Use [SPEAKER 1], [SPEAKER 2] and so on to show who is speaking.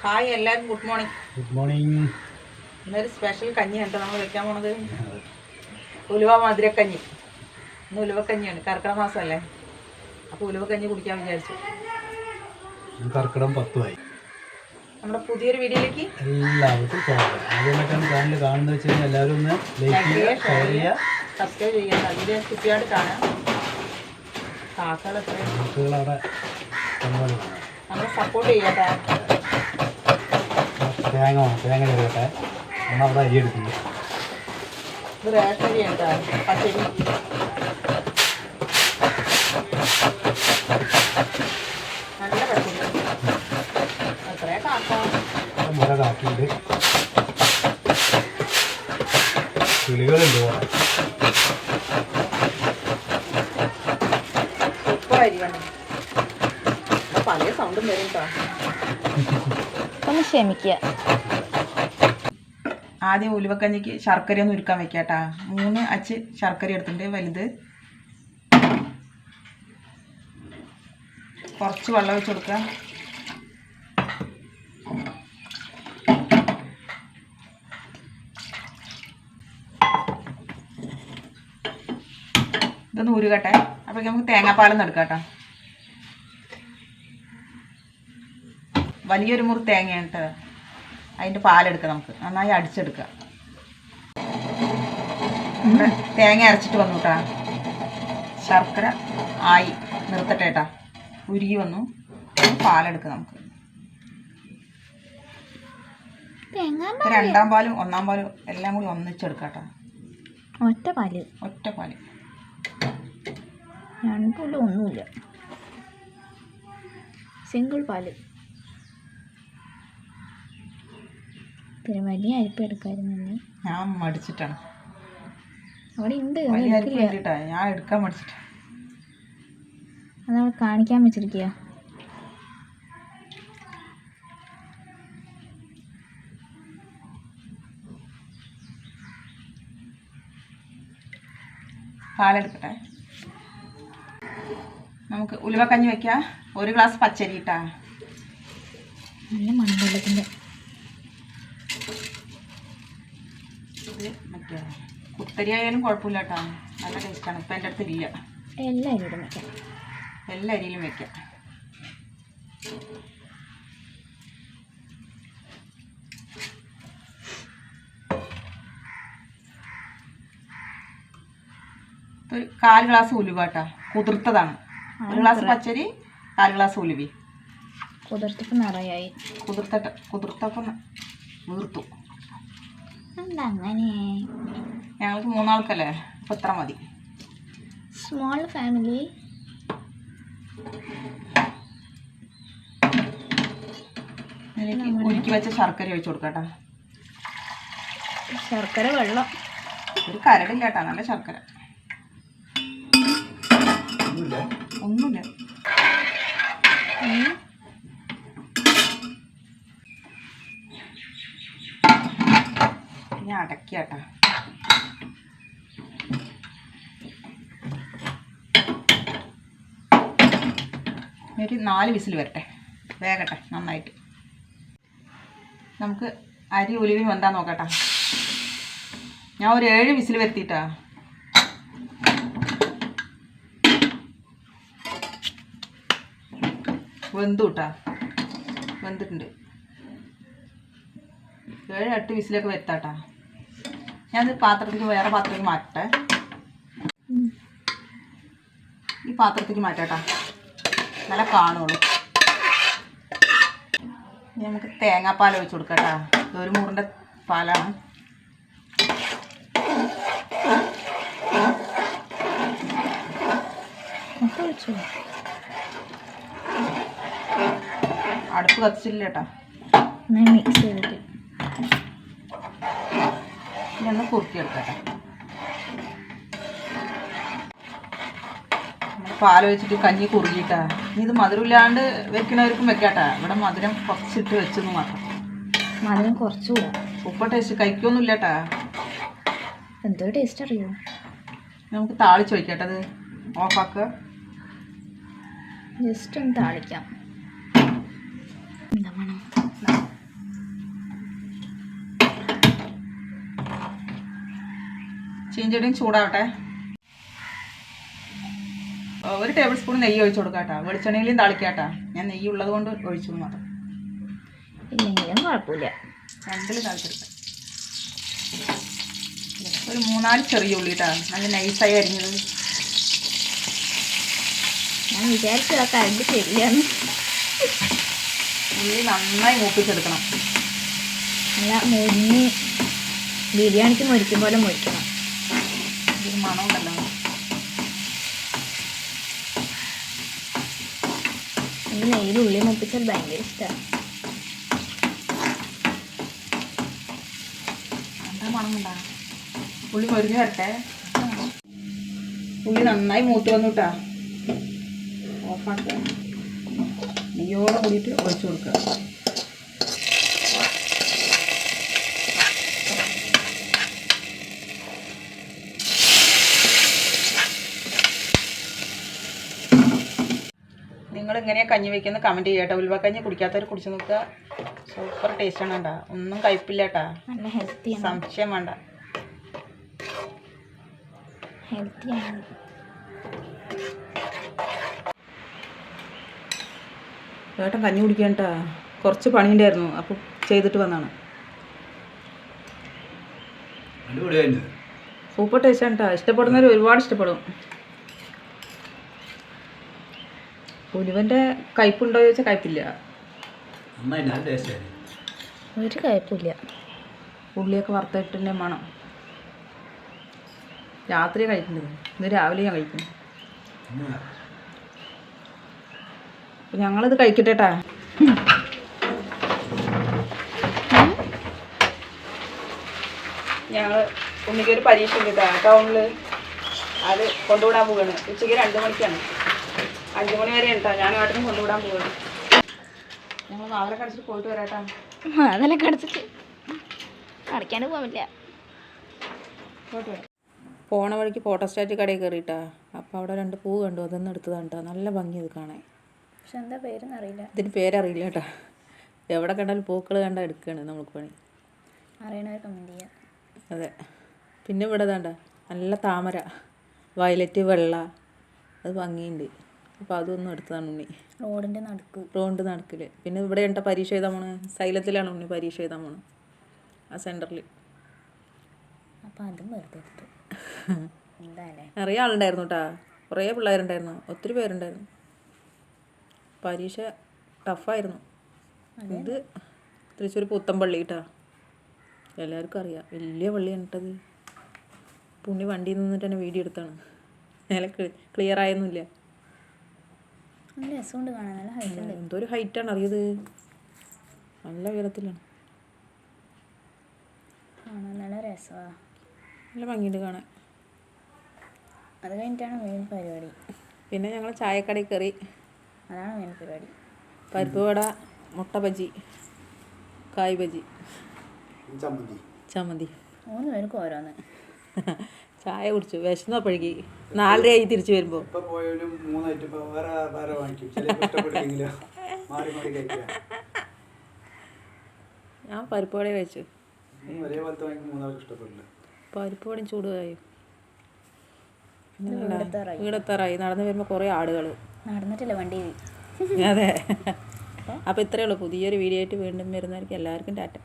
[SPEAKER 1] Hi എല്ലാവർക്കും good morning.
[SPEAKER 2] Good morning.
[SPEAKER 1] ഇന്നൊരു special കഞ്ഞിയാണ് നമ്മൾ വെക്കാൻ പോണത്. ഉലുവ മധുരക്കഞ്ഞി. ഇന്ന് ഉലുവക്കഞ്ഞിയാണ്, കർക്കിടക മാസമല്ലേ, അപ്പോൾ ഉലുവക്കഞ്ഞി കുടിക്കാൻ വിചാരിച്ചു.
[SPEAKER 2] കർക്കിടകം 10
[SPEAKER 1] നമ്മുടെ പുതിയൊരു വീഡിയോയിലേക്ക്
[SPEAKER 2] എല്ലാവർക്കും സ്വാഗതം. ആദ്യമായിട്ടാണ് ചാനൽ കാണുന്നത് വെച്ച് കഴിഞ്ഞാൽ എല്ലാവരും ഒന്ന് ലൈക്ക് ചെയ്യുക, ഷെയർ ചെയ്യുക,
[SPEAKER 1] സബ്സ്ക്രൈബ് ചെയ്യുക. അതിൽ കുട്ടിയായിട്ട് കാണാം. കാക്കകളൊക്കെ
[SPEAKER 2] അവിടെ
[SPEAKER 1] നമ്മൾ സപ്പോർട്ട് ചെയ്യാട്ടെ.
[SPEAKER 2] തേങ്ങ ചെറിയട്ടെ. നമ്മളവിടെ അരി എടുക്കുന്നു.
[SPEAKER 1] ഇത് റേഷൻ അരിയാണ് കേട്ടോ, പച്ചരി. നല്ല പച്ചരി. എത്രയാ കാക്കാം?
[SPEAKER 2] മുര കാക്കിയിട്ട് കിളികളുണ്ട്.
[SPEAKER 1] സൂപ്പർ അരിയാണ്. പല സൗണ്ടും വരും കേട്ടോ, ഒന്ന് ക്ഷമിക്കുക. ആദ്യം ഉലുവക്കഞ്ഞിക്ക് ശർക്കര ഒന്ന് ഉരുക്കാൻ വെക്കാട്ടാ. 3 അച്ച് ശർക്കര എടുത്തിട്ടുണ്ട്, വലുത്. കുറച്ച് വെള്ളം വെച്ച് കൊടുക്കുക. ഇതൊന്ന് ഉരുകട്ടെ. അപ്പോഴേക്കും നമുക്ക് തേങ്ങാപ്പാലൊന്നും എടുക്കാം. വലിയൊരു മുറി തേങ്ങയാണ് കേട്ടോ, അതിൻ്റെ പാലെടുക്കുക. നമുക്ക് നന്നായി അടിച്ചെടുക്കുക. ഇവിടെ തേങ്ങ അരച്ചിട്ട് വന്നു കേട്ടാ. ശർക്കര ആയി നിർത്തട്ടെ കേട്ടാ, ഉരുകി വന്നു. പാലെടുക്കുക നമുക്ക്. 2ാം പാലും 1ാം പാലും എല്ലാം കൂടി ഒന്നിച്ചെടുക്കാം കേട്ടോ.
[SPEAKER 3] ഒറ്റ പാല്
[SPEAKER 1] 2
[SPEAKER 3] ഒന്നുമില്ല, സിംഗിൾ പാല്. പിന്നെ വലിയ അരിപ്പ് എടുക്കാമായിരുന്നു.
[SPEAKER 1] ഞാൻ മടിച്ചിട്ടാണ്.
[SPEAKER 3] അവിടെ ഉണ്ട്,
[SPEAKER 1] വലിയ അരിപ്പ് വേണ്ടിയിട്ടാണ് ഞാൻ എടുക്കാൻ മടിച്ചിട്ട്.
[SPEAKER 3] അതവിടെ കാണിക്കാൻ വെച്ചിരിക്കുക.
[SPEAKER 1] പാലെടുക്കട്ടെ. നമുക്ക് ഉലുവക്കഞ്ഞി വയ്ക്കാം. 1 ഗ്ലാസ് പച്ചരി ഇട്ടാ.
[SPEAKER 3] നല്ല മൺവെള്ളത്തിൻ്റെ
[SPEAKER 1] ഇത് മറ്റേ കുത്തരി ആയാലും കുഴപ്പമില്ല കേട്ടോ, നല്ല ടേസ്റ്റാണ്. ഇപ്പം എൻ്റെ അടുത്തില്ല.
[SPEAKER 3] എല്ലാ അരിയിലും വയ്ക്കാം,
[SPEAKER 1] എല്ലാ അരിയിലും വയ്ക്കാം. ഒരു 1/4 ഗ്ലാസ് ഉലുവ കേട്ടോ, കുതിർത്തതാണ്. 1 ഗ്ലാസ് പച്ചരി, 1/4 ഗ്ലാസ് ഉലുവി.
[SPEAKER 3] കുതിർത്തപ്പം നിറയായി.
[SPEAKER 1] കുതിർത്തപ്പം വീർത്തു.
[SPEAKER 3] എന്താ അങ്ങനെ?
[SPEAKER 1] ഞങ്ങൾക്ക് 3 ആൾക്കല്ലേ, അപ്പം ഇത്ര മതി.
[SPEAKER 3] Small family.
[SPEAKER 1] ഇതിലേക്ക് ഉരുക്കി വെച്ച ശർക്കര ഒഴിച്ചു കൊടുക്കട്ടോ.
[SPEAKER 3] ശർക്കര വെള്ളം,
[SPEAKER 1] ഒരു കരടില്ല കേട്ടോ, നല്ല ശർക്കര. ഒന്നുമില്ല. ഇനി അടയ്ക്കാട്ടോ. ഒരു 4 വിസിൽ വരട്ടെ, വേഗട്ടെ നന്നായിട്ട്. നമുക്ക് അരി ഉലുവി വെന്താ നോക്കട്ടെ. ഞാൻ ഒരു 7 വിസിൽ വരുത്തിയിട്ടാ. വെന്തു കിട്ടാ, വെന്തിട്ടുണ്ട്. 7-8 വിസിലൊക്കെ വരുത്താട്ടാ. ഞാനത് പാത്രത്തിലേക്ക്, വേറെ പാത്രത്തിലേക്ക് മാറ്റട്ടെ. ഈ പാത്രത്തിലേക്ക് മാറ്റാട്ടാ, നല്ല കാണുള്ളൂ. നമുക്ക് തേങ്ങാപ്പാൽ ഒഴിച്ച് കൊടുക്കട്ടാ. 1 മുറിൻ്റെ പാലാണ്. അടുപ്പ് കത്തിച്ചില്ല കേട്ടോ.
[SPEAKER 3] മിക്സ് ചെയ്തിട്ട്
[SPEAKER 1] ഇനി ഒന്ന് കുറുക്കിയെടുക്കട്ടെ. പാലൊഴിച്ചിട്ട് കഞ്ഞി കുറുകിയിട്ടാ. ഇനി ഇത് മധുരമില്ലാണ്ട് വെക്കുന്നവർക്കും വെക്കാട്ടാ. ഇവിടെ മധുരം കുറച്ചിട്ട് വെച്ചെന്ന് മാത്രം.
[SPEAKER 3] മധുരം കുറച്ചുകൂടാ.
[SPEAKER 1] Super taste, കഴിക്കൊന്നും ഇല്ലാട്ടാ.
[SPEAKER 3] എന്തോ ടേസ്റ്റ് അറിയോ?
[SPEAKER 1] നമുക്ക് താളിച്ച് വയ്ക്കട്ടത്. ഓഫാക്കുക.
[SPEAKER 3] ജസ്റ്റ് ഒന്ന് താളിക്കാം. എന്താ വേണം?
[SPEAKER 1] ചീഞ്ചട്ടിയും ചൂടാവട്ടെ. 1 ടേബിൾ സ്പൂൺ നെയ്യ് ഒഴിച്ചു കൊടുക്കാം കേട്ടോ. വെളിച്ചെണ്ണയിലും താളിക്കാട്ടാ. ഞാൻ നെയ്യ് ഉള്ളത് കൊണ്ട് ഒഴിച്ചു മാത്രം.
[SPEAKER 3] ഇല്ലെങ്കിലും കുഴപ്പമില്ല.
[SPEAKER 1] 2 താളിച്ചെടുക്കാം. ഒരു 3-4 ചെറിയ ഉള്ളി കേട്ടോ, നല്ല നൈസായി അരിഞ്ഞത്.
[SPEAKER 3] ഞാൻ വിചാരിച്ചു ആ കറണ്ട് ശരിയാണ്.
[SPEAKER 1] ഉള്ളി നന്നായി മൂപ്പിച്ചെടുക്കണം.
[SPEAKER 3] നല്ല മൊരിഞ്ഞ് ബിരിയാണിക്ക് മൊരിക്കും പോലെ മൊരിക്കണം.
[SPEAKER 1] ഇതൊരു മണമുണ്ടല്ലോ.
[SPEAKER 3] എനിക്ക് നെയ്യിൽ ഉള്ളി മുപ്പിച്ചാൽ ഭയങ്കര ഇഷ്ടമാണ്.
[SPEAKER 1] എന്താ മണമുണ്ടാ? ഉള്ളി മൊരിഞ്ഞ് വരട്ടെ. ഉള്ളി നന്നായി മൂത്ത് വന്നു കേട്ടാ. ഓഫാക്കുക. നെയ്യോടെ കൂടിയിട്ട് ഒഴിച്ചു കൊടുക്കുക. നിങ്ങൾ എങ്ങനെയാണ് കഞ്ഞി വയ്ക്കുന്നത് കമൻറ്റ് ചെയ്യാട്ടോ. ഉലുവക്കഞ്ഞി കുടിക്കാത്തവർ കുടിച്ച് നോക്കുക. സൂപ്പർ ടേസ്റ്റാണ് കേട്ടോ. ഒന്നും കഴിപ്പില്ല കേട്ടാ.
[SPEAKER 3] നല്ല ഹെൽത്തിയാണ്.
[SPEAKER 1] സംശയം വേണ്ട.
[SPEAKER 3] ഹെൽത്തിയാണ്.
[SPEAKER 1] ഏട്ടൻ കഞ്ഞി കുടിക്കാൻ കേട്ടാ. കുറച്ച് പണിയുണ്ടായിരുന്നു, അപ്പോൾ ചെയ്തിട്ട് വന്നതാണ്. സൂപ്പർ ടേസ്റ്റാണ് കേട്ടോ. ഇഷ്ടപ്പെടുന്നവർ ഒരുപാട് ഇഷ്ടപ്പെടും. ഉലുവൻ്റെ കയ്പുണ്ടോ ചോദിച്ചാൽ കയ്പില്ല.
[SPEAKER 3] ഒരു കയ്പില്ല.
[SPEAKER 1] ഉള്ളിയൊക്കെ വറുത്തിട്ടിൻ്റെ മണം. രാത്രി കഴിക്കുന്നത്, ഇന്ന് രാവിലെ ഞാൻ കഴിക്കുന്നു. ഞങ്ങളിത് കഴിക്കട്ടെ കേട്ടാ. ഞങ്ങൾ ഉണ്ണിക്കൊരു പരീക്ഷ ഉണ്ട് കേട്ടോ ടൗണിൽ. അത് കൊണ്ടുവിടാൻ പോവുകയാണ്. ഉച്ചയ്ക്ക് 2 മണിക്കാണ്. 5 മണി വരെ ഉണ്ടോ. ഞാൻ നാട്ടിൽ കൊണ്ടുവിടാൻ പോവുകയാണ്. ഞങ്ങൾ നാളെ കടിച്ചിട്ട് പോയിട്ട് വരാട്ടാ.
[SPEAKER 3] അതെല്ലാം കടിച്ചിട്ട് അടയ്ക്കാണ്ട് പോവില്ല.
[SPEAKER 1] പോയിട്ട് വരാം. പോണ വഴിക്ക് ഫോട്ടോസ്റ്റാറ്റ് കടയിൽ കയറിയിട്ടാ. അപ്പോൾ അവിടെ 2 പൂ കണ്ടു. അതൊന്നും എടുത്തതാണ് കേട്ടോ. നല്ല ഭംഗി ഇത് കാണാൻ.
[SPEAKER 3] പക്ഷെ എന്താ പേരെന്ന് അറിയില്ല.
[SPEAKER 1] ഇതിന് പേരറിയില്ല കേട്ടോ. എവിടെ കണ്ടാലും പൂക്കൾ കണ്ടാൽ എടുക്കുകയാണ് നമുക്ക് പണി.
[SPEAKER 3] അറിയണവർ കമൻറ്റ് ചെയ്യാം.
[SPEAKER 1] അതെ. പിന്നെ ഇവിടെ ഇതാണ്ട നല്ല താമര, വയലറ്റ്, വെള്ള, അത് ഭംഗിയുണ്ട്. അപ്പോൾ അതൊന്നും എടുത്തതാണ് ഉണ്ണി.
[SPEAKER 3] റോഡിൻ്റെ
[SPEAKER 1] നടുക്കിൽ. പിന്നെ ഇവിടെ ഉണ്ട പരീക്ഷ എഴുതാൻ പോണ്. സൈലത്തിലാണ് ഉണ്ണി പരീക്ഷ എഴുതാൻ പോണ്. ആ സെൻറ്ററിൽ.
[SPEAKER 3] അപ്പോൾ അതും വെറുതെ എടുത്തു. എന്തായാലേ
[SPEAKER 1] നിറയെ ആളുണ്ടായിരുന്നു കേട്ടോ. കുറേ പിള്ളേരുണ്ടായിരുന്നു. ഒത്തിരി പേരുണ്ടായിരുന്നു. പരീക്ഷ ടഫായിരുന്നു. ഇത് തൃശ്ശൂർ പുത്തമ്പള്ളി കേട്ടോ. എല്ലാവർക്കും അറിയാം. വലിയ പള്ളിയാണ് കേട്ടത്. പുണ്ണി വണ്ടിയിൽ നിന്നിട്ട് തന്നെ വീഡിയോ എടുത്താണ്. നേരെ ക്ലിയർ ആയൊന്നുമില്ല.
[SPEAKER 3] നല്ല രസമുണ്ട് കാണാൻ. നല്ല ഹൈറ്റ് ഉണ്ട്.
[SPEAKER 1] എന്തോ ഒരു ഹൈറ്റാണ് അറിയത്. നല്ല ഉയരത്തിലാണ്.
[SPEAKER 3] കാണാൻ നല്ല രസമാണ്.
[SPEAKER 1] നല്ല ഭംഗിയുണ്ട് കാണാൻ.
[SPEAKER 3] അത് കഴിഞ്ഞിട്ടാണ് മെയിൻ പരിപാടി.
[SPEAKER 1] പിന്നെ ഞങ്ങൾ ചായക്കടയിൽ കയറി.
[SPEAKER 3] അതാണ് മെയിൻ പരിപാടി.
[SPEAKER 1] പരിപ്പ് വട, മുട്ട ബജി, കായ് ബജി, ചമ്മന്തി.
[SPEAKER 3] 3 പേർക്ക് ഓരോന്ന്.
[SPEAKER 1] ചായ കുടിച്ചു. വിശന്നപ്പോഴേക്ക് 4:30 തിരിച്ചു വരുമ്പോൾ. ഞാൻ പരിപ്പ് വട കഴിച്ചു. പരിപ്പ് വടയും ചൂടായി. വീടെത്താറായി. നടന്നു വരുമ്പോൾ കുറേ ആടുകൾ.
[SPEAKER 3] നടന്നിട്ടില്ല, വണ്ടി.
[SPEAKER 1] അതെ. അപ്പോൾ ഇത്രയേ ഉള്ളൂ. പുതിയൊരു വീഡിയോ ആയിട്ട് വീണ്ടും വരുന്നവർക്ക് എല്ലാവർക്കും ടാറ്റ.